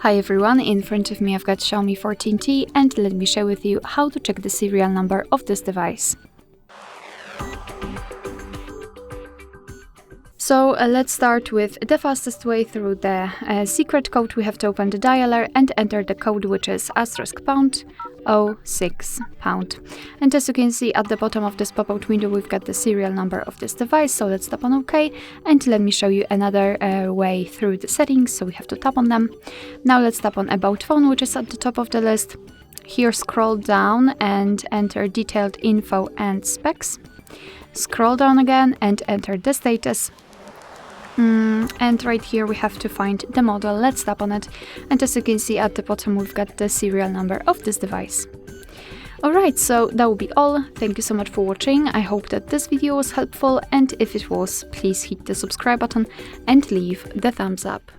Hi everyone, in front of me I've got Xiaomi 14T and let me share with you how to check the serial number of this device. So let's start with the fastest way through the secret code. We have to open the dialer and enter the code, which is *##06#. And as you can see at the bottom of this pop-out window, we've got the serial number of this device. So let's tap on OK, and let me show you another way through the settings. So we have to tap on them. Now let's tap on About Phone, which is at the top of the list. Here scroll down and enter detailed info and specs. Scroll down again and enter the status. And right here we have to find the model. Let's tap on it, and as you can see at the bottom we've got the serial number of this device. Alright, so that will be all. Thank you so much for watching. I hope that this video was helpful, and if it was, please hit the subscribe button and leave the thumbs up.